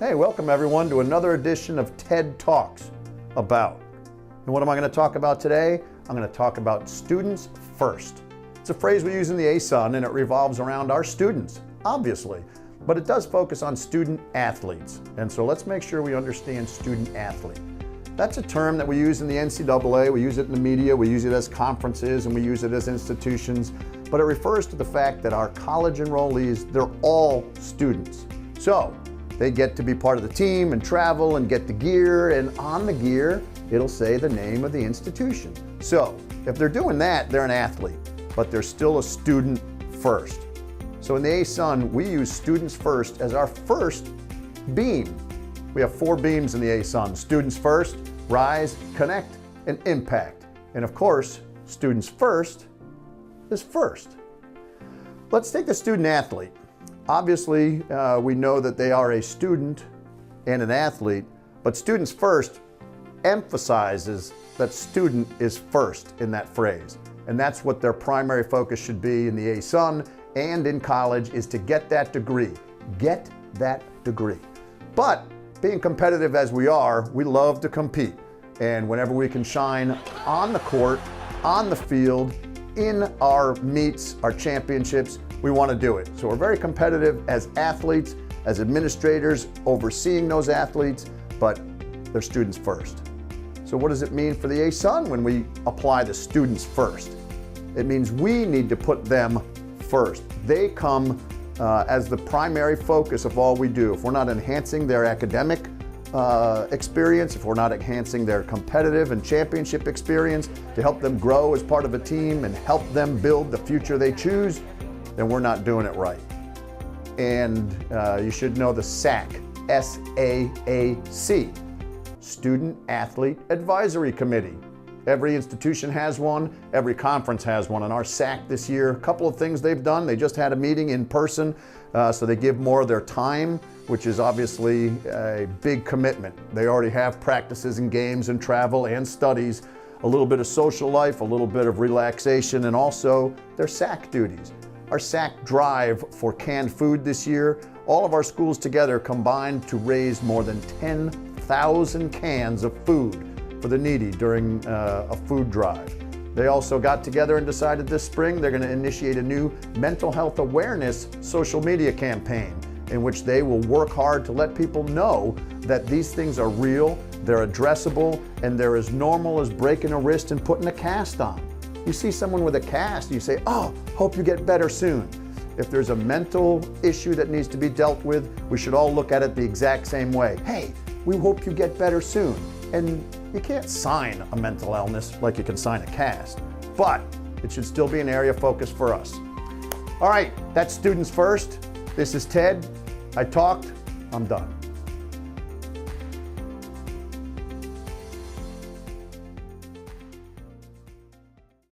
Hey, welcome everyone to another edition of TED Talks About. And what am I going to talk about today? I'm going to talk about students first. It's a phrase we use in the ASUN and it revolves around our students, obviously, but it does focus on student athletes. And so let's make sure we understand student athlete. That's a term that we use in the NCAA, we use it in the media, we use it as conferences, and we use it as institutions, but it refers to the fact that our college enrollees, they're all students. So they get to be part of the team and travel and get the gear, and on the gear, it'll say the name of the institution. So if they're doing that, they're an athlete, but they're still a student first. So in the ASUN, we use students first as our first beam. We have 4 beams in the ASUN: students first, rise, connect, and impact. And of course, students first is first. Let's take the student athlete. Obviously, we know that they are a student and an athlete, but students first emphasizes that student is first in that phrase. And that's what their primary focus should be in the ASUN and in college, is to get that degree. Get that degree. But being competitive as we are, we love to compete. And whenever we can shine on the court, on the field, in our meets, our championships, we want to do it. So we're very competitive as athletes, as administrators, overseeing those athletes, but they're students first. So what does it mean for the ASUN when we apply the students first? It means we need to put them first. They come as the primary focus of all we do. If we're not enhancing their academic experience, if we're not enhancing their competitive and championship experience to help them grow as part of a team and help them build the future they choose, then we're not doing it right. And you should know the SAAC, S-A-A-C, Student Athlete Advisory Committee. Every institution has one, every conference has one, and our SAAC this year, a couple of things they've done. They just had a meeting in person, so they give more of their time, which is obviously a big commitment. They already have practices and games and travel and studies, a little bit of social life, a little bit of relaxation, and also their SAAC duties. Our SAAC drive for canned food this year, all of our schools together combined to raise more than 10,000 cans of food for the needy during a food drive. They also got together and decided this spring they're going to initiate a new mental health awareness social media campaign in which they will work hard to let people know that these things are real, they're addressable, and they're as normal as breaking a wrist and putting a cast on. You see someone with a cast, you say, "Oh, hope you get better soon." If there's a mental issue that needs to be dealt with, we should all look at it the exact same way. Hey, we hope you get better soon. And you can't sign a mental illness like you can sign a cast, but it should still be an area of focus for us. All right, that's students first. This is Ted. I talked, I'm done.